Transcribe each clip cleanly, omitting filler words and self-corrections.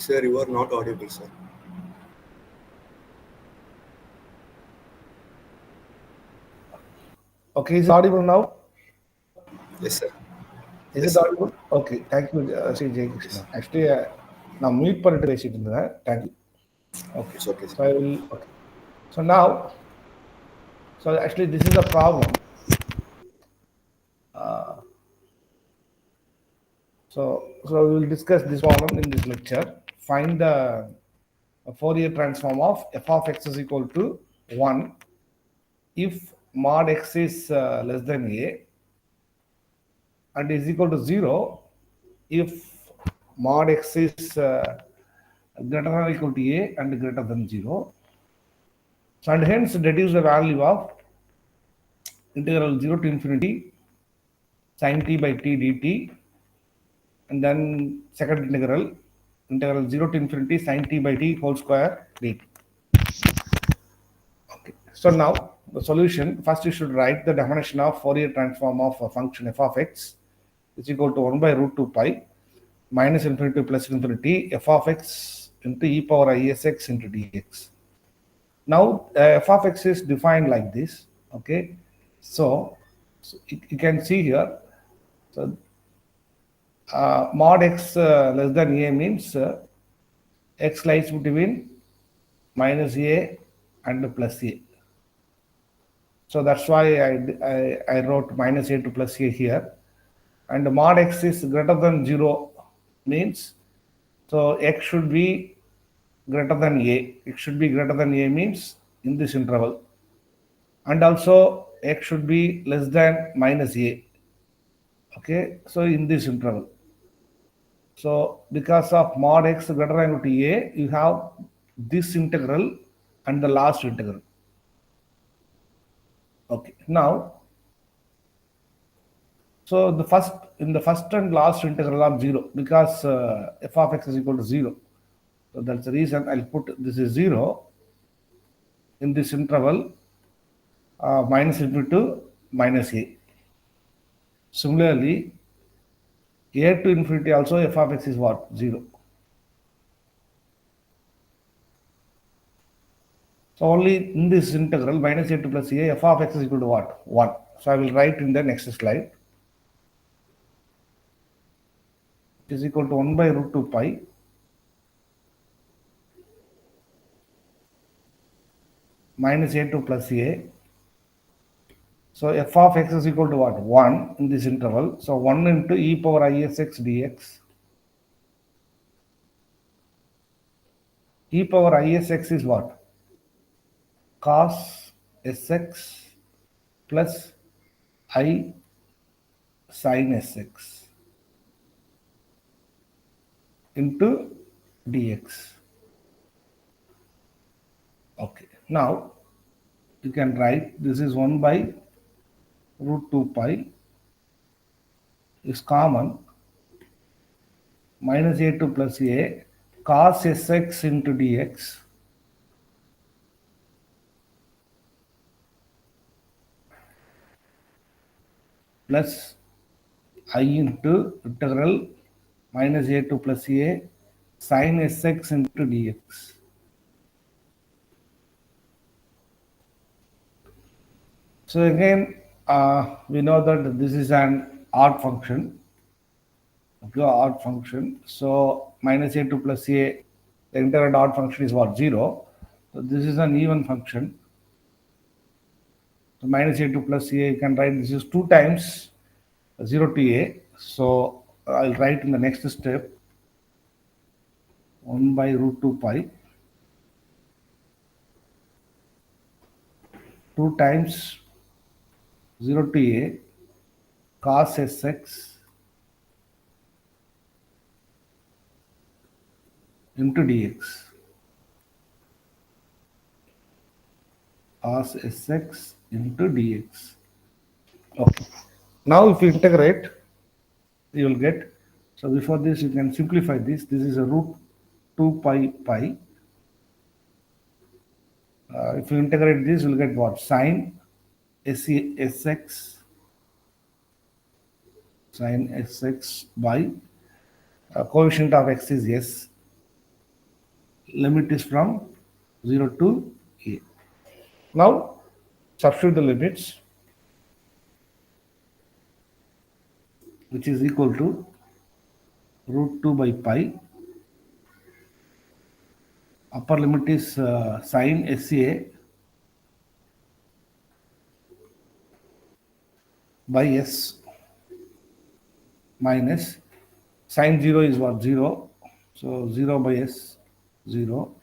Sir, you are not audible, sir. Okay, is it audible now? Yes, sir. Is Yes, it sir. audible? Okay, thank you, Sri Jay Krishna. Yes. Actually, நான் mute பண்ணிட்டு பேசிட்டு இருந்தேன். Thank you. Okay, It's okay, sir. so I will. Okay, so now, so actually, this is a problem. Uh, so we will discuss this problem in this lecture. Find the Fourier transform of f of x is equal to 1 if mod x is less than a and is equal to 0 if mod x is greater than or equal to a and greater than 0. So, and hence deduce the value of integral 0 to infinity sin t by t dt, and then second integral 0 to infinity sin t by t whole square dt. Okay. So now the solution, first you should write the definition of Fourier transform of a function f of x is equal to 1 by root 2 pi minus infinity to plus infinity f of x into e power isx into dx. Now f of x is defined like this. Okay, so you can see here. So mod x less than a means x lies between minus a and plus a. So that's why I wrote minus a to plus a here. And mod x is greater than 0 means, so x should be greater than a. X should be greater than a means in this interval. And also x should be less than minus a. Okay, so in this interval. So because of mod x greater than equal to a, you have this integral and the last integral. Okay, now, so in the first and last integral are 0 because f of x is equal to 0. So that's the reason I'll put this is 0 in this interval minus infinity to minus a. Similarly, a to infinity also f of x is what? 0. So only in this integral minus a to plus a, f of x is equal to what? 1. So I will write in the next slide. It is equal to 1 by root 2 pi minus a to plus a. So f of x is equal to what? 1 in this interval. So 1 into e power isx dx. E power isx is what? Cos sx plus I sin sx into dx. Okay. Now you can write this is 1 by root 2 pi is common minus a to plus a cos sx into dx plus I into integral minus a to plus a sin sx into dx. So again, we know that this is an odd function. Okay, odd function. So minus a to plus a, the integral odd function is what? 0. So this is an even function. So minus a to plus a, you can write this is 2 times 0 to a. So I'll write in the next step 1 by root 2 pi 2 times 0 to a cos sx into dx. Cos sx into dx. Okay. Now if you integrate, you will get, so before this you can simplify this. This is a root 2 pi pi. If you integrate this, you will get what? Sin sx sin sx by coefficient of x is s. limit is from 0 to a. Now substitute the limits, which is equal to root 2 by pi. Upper limit is sine SA by S minus sine 0 is what? 0. So 0 by S, 0.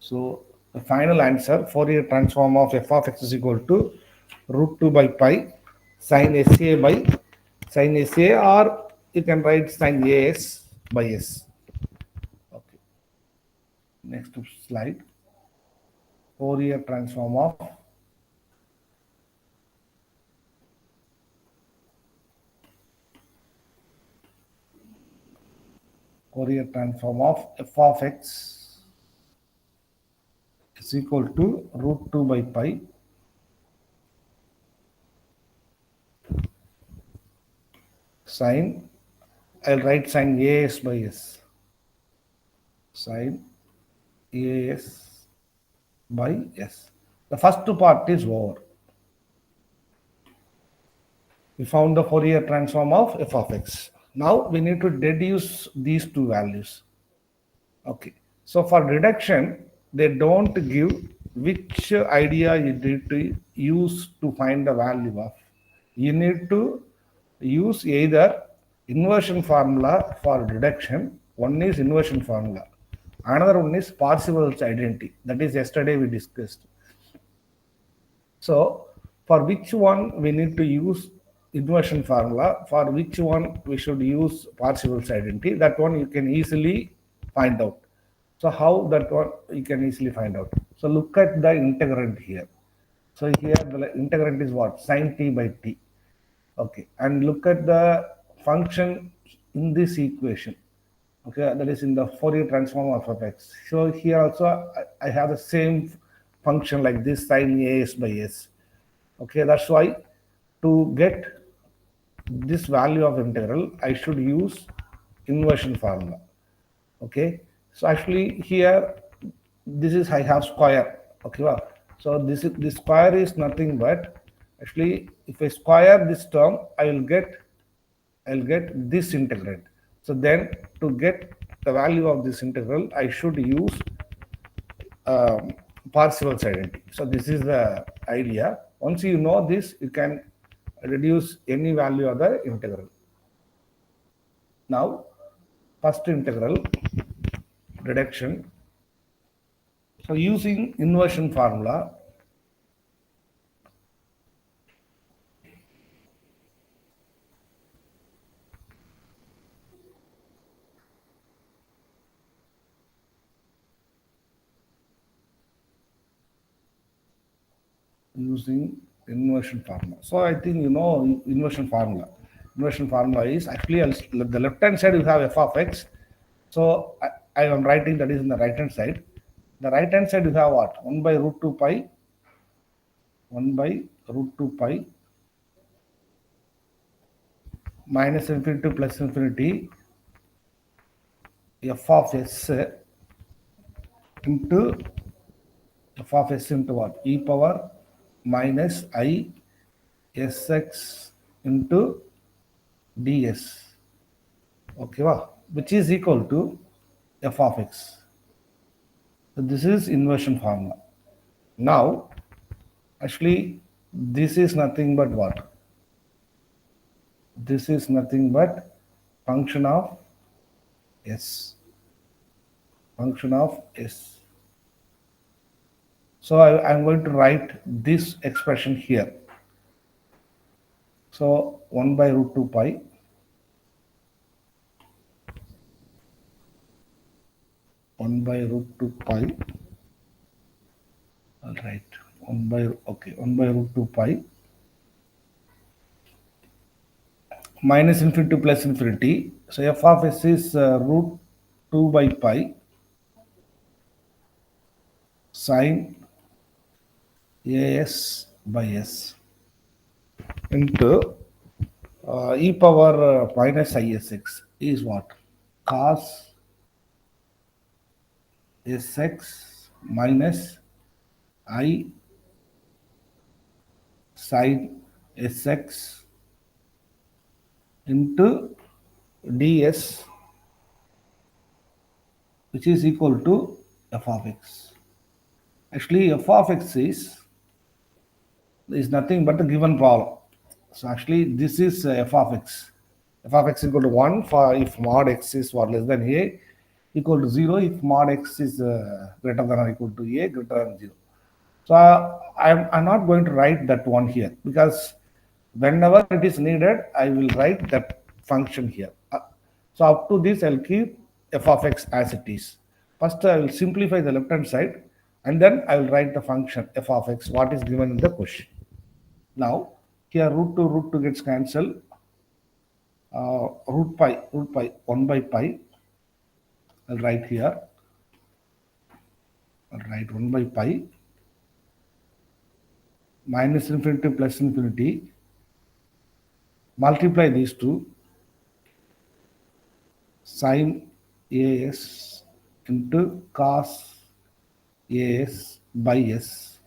So the final answer, Fourier transform of f of x is equal to root 2 by pi sine SA by sine SA, or you can write sine AS by S. Okay. Next slide. Fourier transform of f of x is equal to root 2 by pi sine, I'll write sine AS by S, sine AS by S. The first part is over. We found the Fourier transform of f of x. Now we need to deduce these two values. Okay. So for reduction, they don't give which idea you need to use to find the value of. You need to use either inversion formula for reduction. One is inversion formula. Another one is Parseval's identity. That is yesterday we discussed. So for which one we need to use inversion formula, for which one we should use Parseval's identity, that one you can easily find out. So how that one you can easily find out. So look at the integrand here. So here the integrand is what? Sin t by t. Okay, and look at the function in this equation. Okay, that is in the Fourier transform of f(x). So here also I have the same function like this sin as by s. Okay, that's why to get this value of integral, I should use inversion formula. Okay, so actually here this is I have square. Okay, well, so this square is nothing but actually if I square this term, I'll get this integrand. So then to get the value of this integral, I should use Parseval's identity. So this is the idea. Once you know this, you can reduce any value of the integral. Now, first integral reduction. So using inversion formula, using inversion formula. So I think you know inversion formula. Inversion formula is actually the left hand side you have f of x. So I am writing that is in the right hand side. The right hand side you have what? 1 by root 2 pi, 1 by root 2 pi minus infinity to plus infinity f of s into f of s into what? E power minus I sx into ds. Okay, which is equal to f of x. So this is inversion formula. Now, actually, this is nothing but what? This is nothing but function of s. Function of s. So I'm going to write this expression here. So 1 by root 2 pi 1 by root 2 pi. All right. 1 by okay 1 by root 2 pi minus infinity to plus infinity. So f of s is root 2 by pi sine as by s into e power minus isx is what? Cos Sx minus I sine Sx into ds, which is equal to f of x. Actually, f of x is nothing but a given problem. So actually, this is f of x. F of x equal to 1 for if mod x is or less than a, equal to 0 if mod x is greater than or equal to a, greater than 0. So I'm not going to write that one here because whenever it is needed, I will write that function here. So up to this, I'll keep f of x as it is. First, I will simplify the left hand side and then I will write the function f of x, what is given in the question. Now, here root 2 gets cancelled. Root pi, 1 by pi, I'll write here. I'll write 1 by pi minus infinity plus infinity. Multiply these two, sine as into cos as by s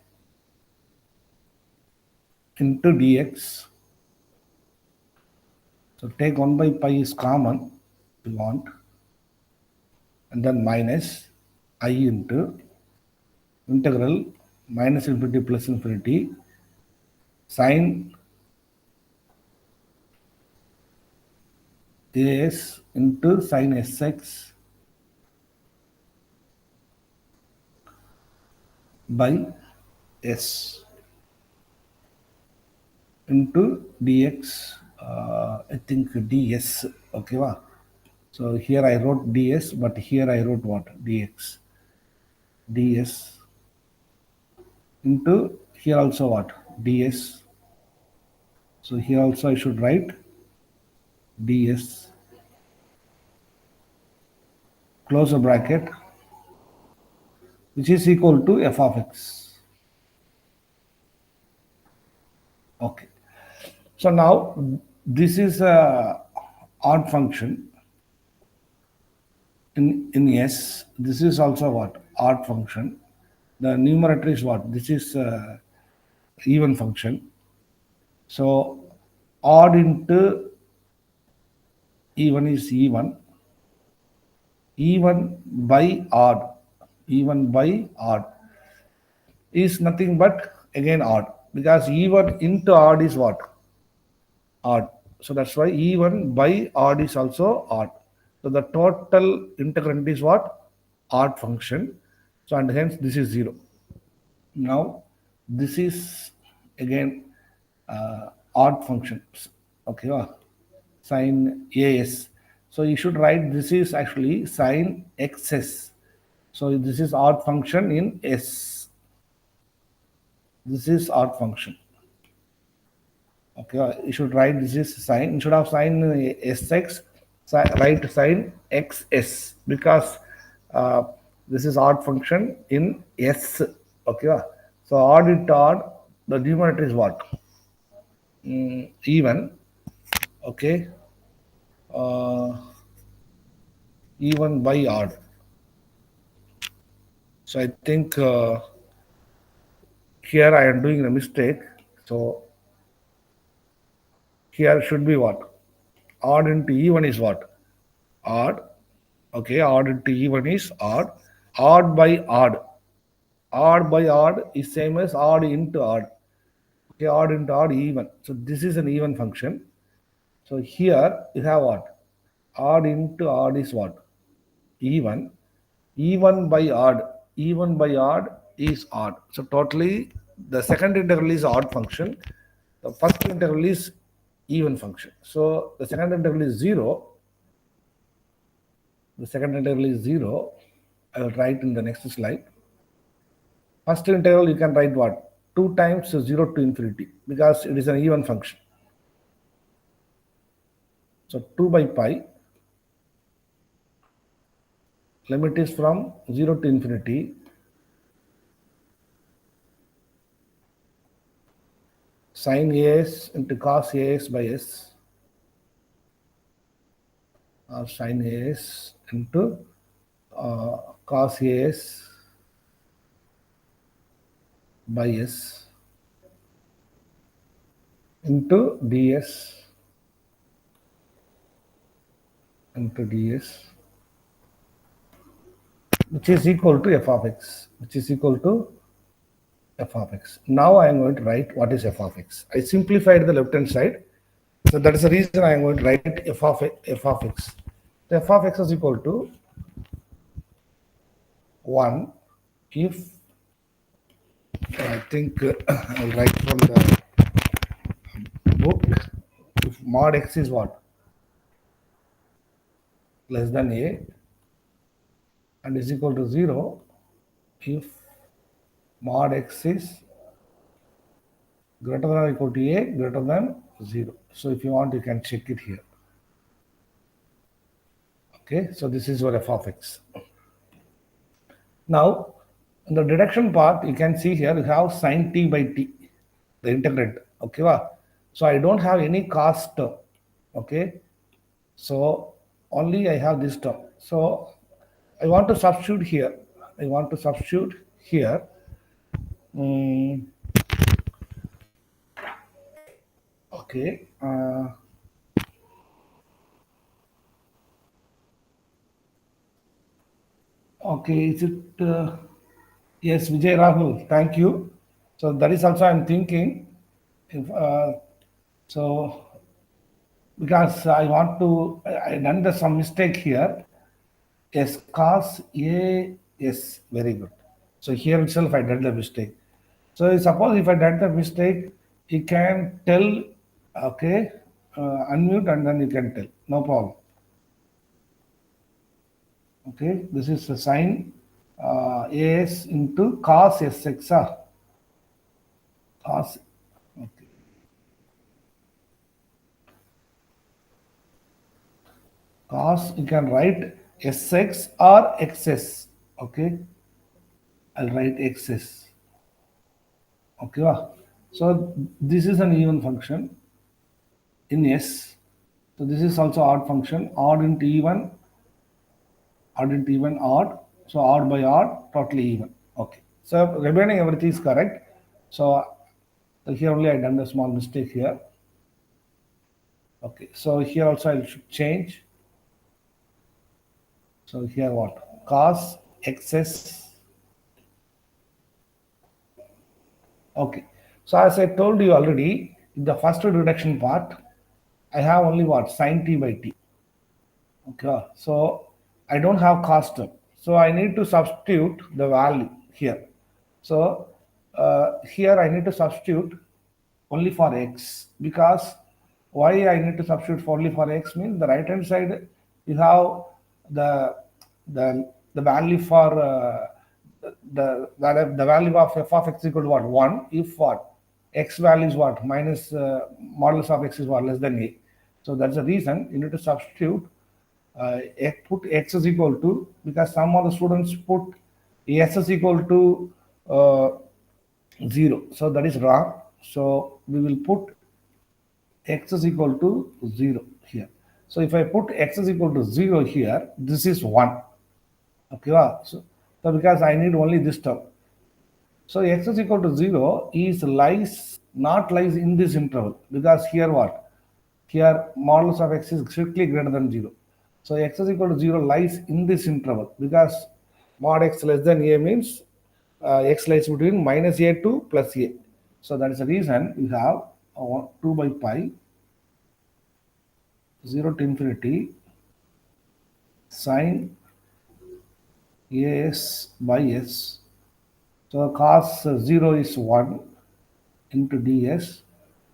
into dx. So take 1 by pi is common if you want, and then minus I into integral minus infinity plus infinity sine as into sine sx by s into dx. I think ds. Okay, wow. So here I wrote ds, but here I wrote what? Dx. ds into here also what? ds. So here also I should write ds, close a bracket, which is equal to f of x. Okay. So now this is a odd function in S. This is also what? Odd function. The numerator is what? This is even function. So odd into even is even. Even by odd. Even by odd is nothing but again odd, because even into odd is what? Odd. So that's why even by odd is also odd. So the total integrand is what? Odd function. So and hence this is 0. Now this is again odd functions. Okay, sine as. So you should write this is actually sine xs. So this is odd function in S. This is odd function. Okay, you should write this is sine. Instead of sine sx, write sine xs, because uh, this is odd function in S. Okay, so odd into odd, the numerator is what? Even. Okay, uh, even by odd. So I think here I am doing a mistake. So here should be what? Odd into even is what? Odd. Okay, odd into even is odd. Odd by odd. Odd by odd is same as odd into odd. Okay, odd into odd even. So this is an even function. So here you have what? Odd into odd is what? Even. Even by odd. Even by odd is odd. So totally the second integral is odd function. The first integral is even function. So the second integral is 0. The second integral is 0. I will write in the next slide. First integral you can write what? 2 times 0 to infinity, because it is an even function. So 2 by pi, limit is from 0 to infinity, sine as into cos as by s, or sine as into cos as by s into ds which is equal to f of x, which is equal to f of x. Now I am going to write what is f of x. I simplified the left hand side, so that is the reason I am going to write f of x. The f of x is equal to 1 if I think I'll write from the book, if mod x is what, less than a and is equal to 0 if mod x is greater than or equal to a greater than 0. So if you want, you can check it here. Okay, so this is your f of x. Now, in the deduction part, you can see here you have sine t by t, the integrand. Okay, so I don't have any cost term. Okay, so only I have this term. So I want to substitute here. I want to substitute here. Mm, okay. Okay. Is it? Yes, Vijay Rahul. Thank you. So that is also I'm thinking. If so, because I want to, I done the some mistake here. Yes, cos A. Yes, very good. So here itself I did the mistake. So suppose if I did the mistake, you can tell, okay, unmute and then you can tell, no problem. Okay, this is the sine as into cos sx, cos, okay, cos, you can write sx or xs, okay, I'll write xs, okay, so this is an even function in s, so this is also odd function, odd into even, odd into even, odd, so odd by odd, totally even, okay, so remaining everything is correct, so here only I done the small mistake here. Okay, so here also I should change. So here what? Cos xs. Okay. So as I told you already, in the first reduction part, I have only what? Sin t by t. Okay. So I don't have cos term. So I need to substitute the value here. So here I need to substitute only for x, because why I need to substitute for only for x means the right hand side you have the the value for the value of f of x equal to what, 1 if what, x value is what, minus modulus of x is what, less than a. So that's the reason you need to substitute put x is equal to, because some of the students put s is equal to 0, so that is wrong. So we will put x is equal to 0 here. So if I put x is equal to 0 here, this is 1. Okay, so because I need only this term. So x is equal to 0 is lies, not lies in this interval, because here what? Here modulus of x is strictly greater than 0. So x is equal to 0 lies in this interval, because mod x less than a means x lies between minus a to plus a. So that is the reason we have 2 by pi 0 to infinity sine as by s. So cos 0 is 1 into ds.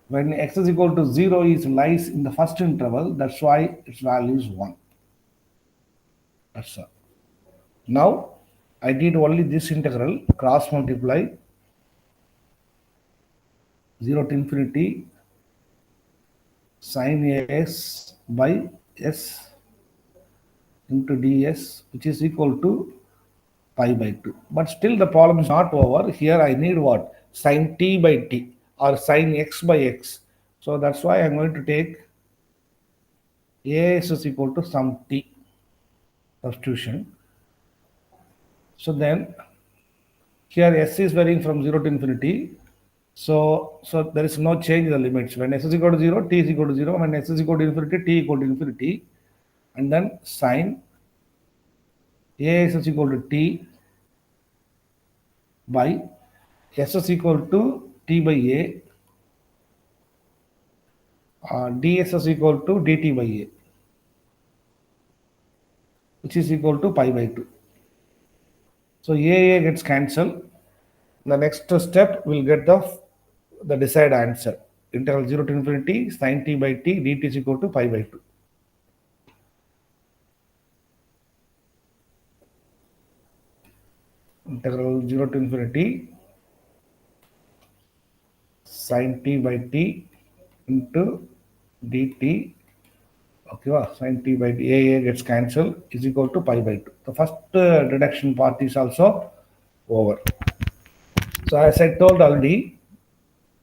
When x is equal to 0 is lies in the first interval, that's why its value is 1. That's all. Now I did only this integral, cross multiply 0 to infinity sine as by s into ds, which is equal to pi by 2. But still the problem is not over. Here I need what? Sine t by t or sine x by x. So that's why I'm going to take as is equal to some t substitution. So then here s is varying from 0 to infinity. So there is no change in the limits. When s is equal to 0, t is equal to 0. When s is equal to infinity, t equal to infinity. And then sine a is equal to t by s is equal to t by a, ds is equal to dt by a, which is equal to pi by 2. So a gets cancelled. The next step will get the desired answer. Integral 0 to infinity sin t by t dt is equal to pi by 2. Integral 0 to infinity sin t by t into dt. Okay, sin t by a gets cancelled is equal to pi by 2. The first deduction part is also over. So as I told already,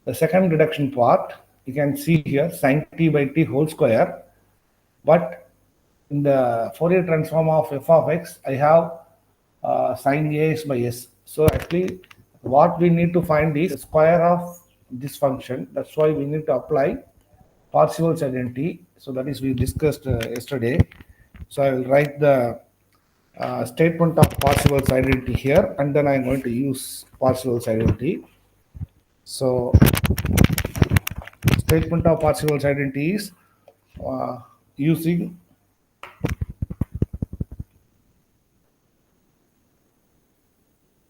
the second reduction part, you can see here sin t by t whole square, but in the Fourier transform of f of x, I have sin as by s. So actually, what we need to find is the square of this function. That's why we need to apply Parseval's identity. So that is we discussed yesterday. So I will write the statement of Parseval's identity here, and then I'm going to use Parseval's identity. So statement of Parseval's identity is uh, using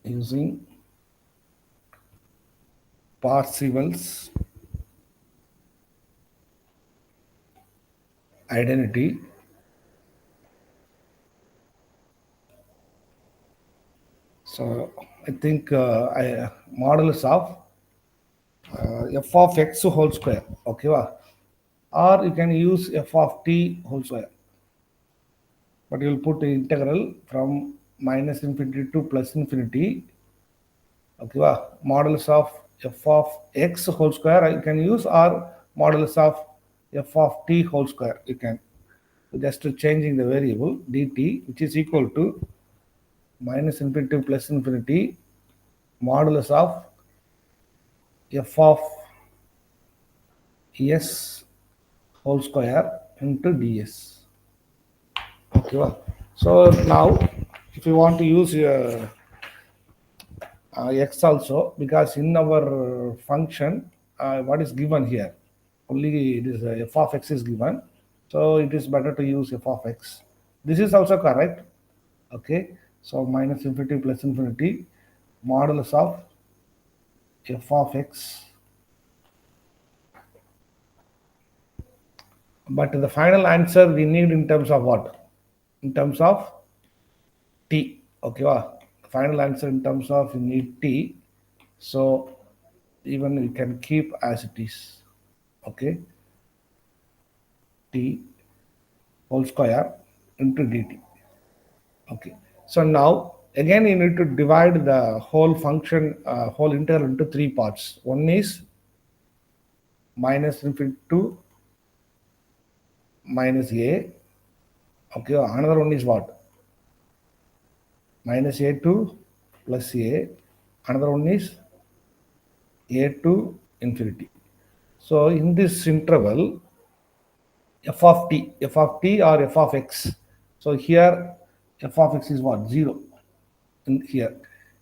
using Parseval's identity. So I think modulus of f of x whole square. Okay, or you can use f of t whole square, but you'll put the integral from minus infinity to plus infinity. Okay, modulus of f of x whole square you can use, or modulus of f of t whole square you can. Just changing the variable dt, which is equal to minus infinity to plus infinity modulus of f of s whole square into ds. Okay, so now if you want to use x also, because in our function what is given here, only it is f of x is given, so it is better to use f of x. This is also correct. Okay, so minus infinity plus infinity modulus of f of x, but the final answer we need in terms of what? In terms of t. Okay, final answer in terms of you need t. So even we can keep as it is. Okay, t whole square into dt. Okay, so now again you need to divide the whole function, whole integral into three parts. One is minus infinity to minus a. Okay, another one is what? Minus a to plus a. Another one is a to infinity. So in this interval, f of t or f of x. So here f of x is what? 0 in here.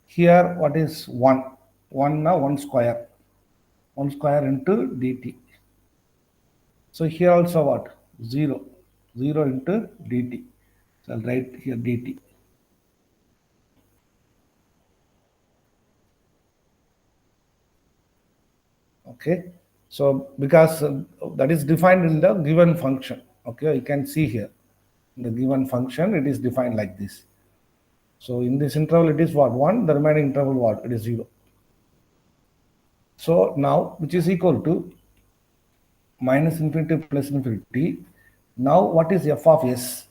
Here what is 1? 1 now 1 square. 1 square into dt. So here also what? 0. 0 into dt. So I'll write here dt. Okay. So because that is defined in the given function. Okay, you can see here. In the given function, it is defined like this. So in this interval, it is what? 1. The remaining interval what? It is 0. So now, which is equal to minus infinity plus infinity. Now, what is f of s?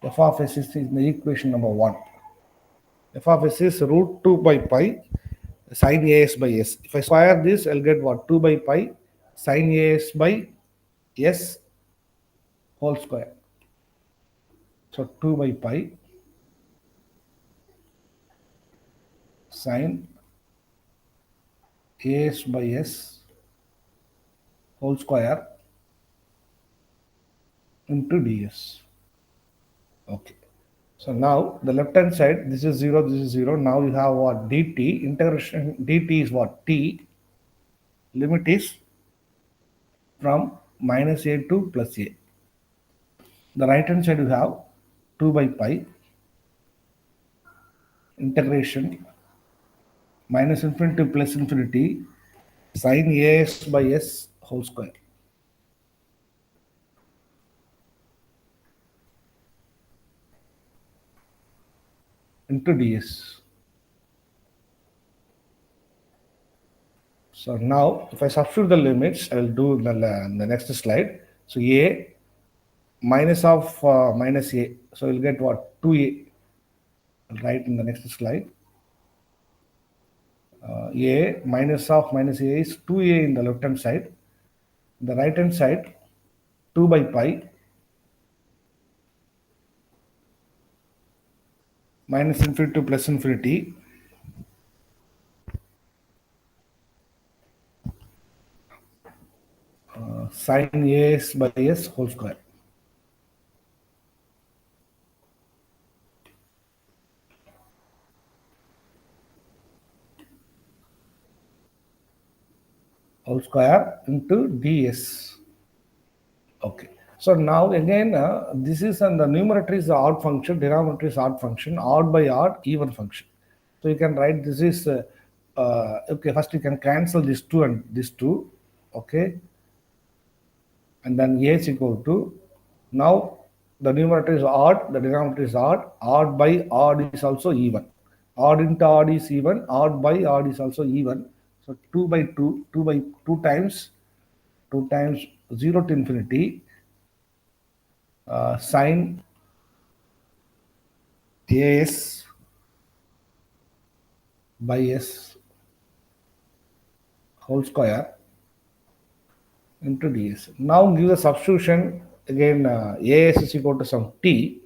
F of s is in the equation number 1. F of s is root 2 by pi sin as by s. If I square this, I'll get what? 2 by pi sin as by s whole square. So 2 by pi sine as by s whole square into ds. Okay. So now the left hand side, this is 0, this is 0. Now you have what? Dt. Integration dt is what? T. Limit is from minus a to plus a. The right hand side you have 2 by pi integration minus infinity to plus infinity sine as by s whole square into ds. So now if I substitute the limits, I will do the next slide. So a minus of minus a. So you'll get what? 2a. I'll write in the next slide. A minus of minus a is 2a in the left hand side. The right hand side 2 by pi minus infinity to plus infinity sine as by s whole square. Whole square into ds. Okay. So now again, this is and the numerator is the odd function, denominator is odd function, odd by odd, even function. So you can write this is okay. First you can cancel this two and this two, okay, and then a is equal to now the numerator is odd, the denominator is odd. Odd by odd is also even. Odd into odd is even. Odd by odd is also even. So 2 by 2, 2 by 2 times 2 times 0 to infinity sine as by s whole square into ds. Now give the substitution again. As is equal to some t.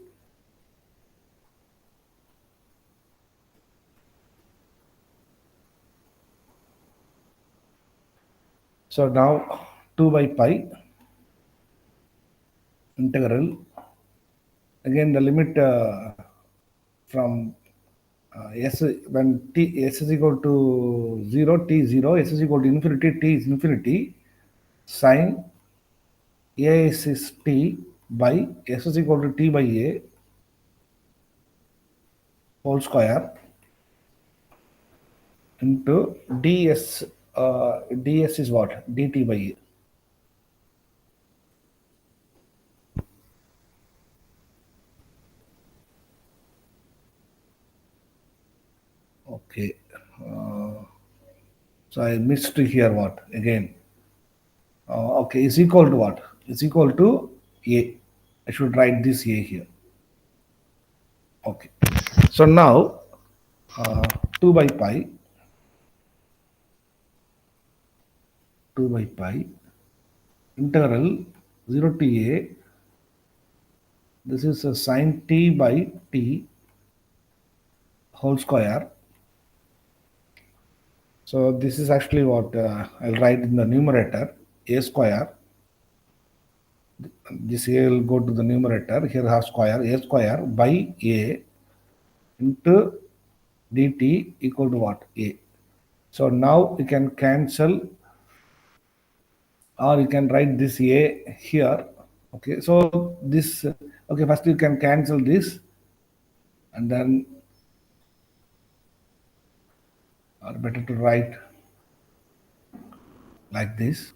So now 2 by pi integral. Again the limit from s when t s is equal to 0 t 0 s is equal to infinity t is infinity sine as is t by s is equal to t by a whole square into ds. Ds is what? Dt by a. Okay. So I missed to hear what again. Okay, is equal to what? Is equal to a. I should write this a here. Okay. So now 2 by pi 2 by pi integral 0 to a. This is a sine t by t whole square. So this is actually what I'll write in the numerator a square. This a will go to the numerator. Here have square a square by a into dt equal to what? A. So now you can cancel or you can write this a here. Okay, so this okay, first you can cancel this and then or better to write like this.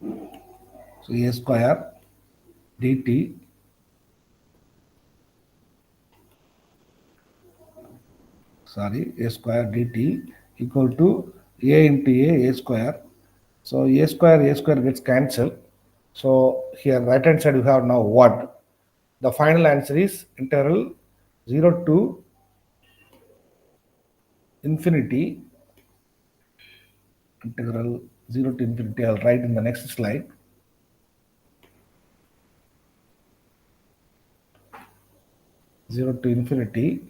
So a square dt a square dt equal to a into a square. So a square gets cancelled. So here right hand side we have now what? The final answer is integral 0 to infinity integral 0 to infinity. I'll write in the next slide. 0 to infinity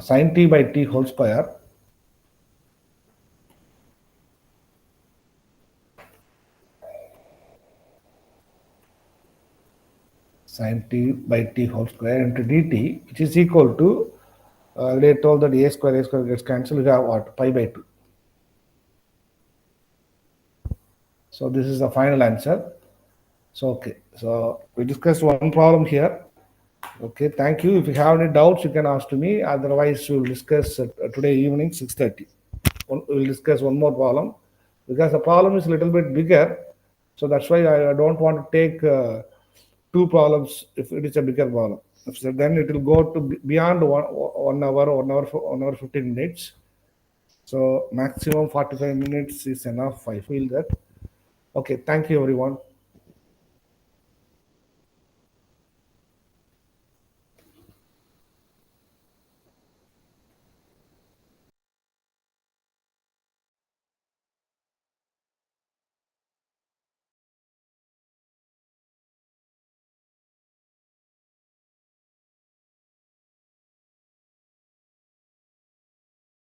Sin t by t whole square sin t by t whole square into dt, which is equal to, they told that a square gets cancelled, we have what? Pi by 2. So this is the final answer. So, okay. So we discussed one problem here. Okay, thank you. If you have any doubts, you can ask to me. Otherwise, we will discuss today evening 6:30. We will discuss one more problem because the problem is a little bit bigger. So that's why I don't want to take two problems if it is a bigger problem. So then it will go to beyond 1 hour, 1 hour, 1 hour 15 minutes. So maximum 45 minutes is enough. I feel that. Okay, thank you everyone.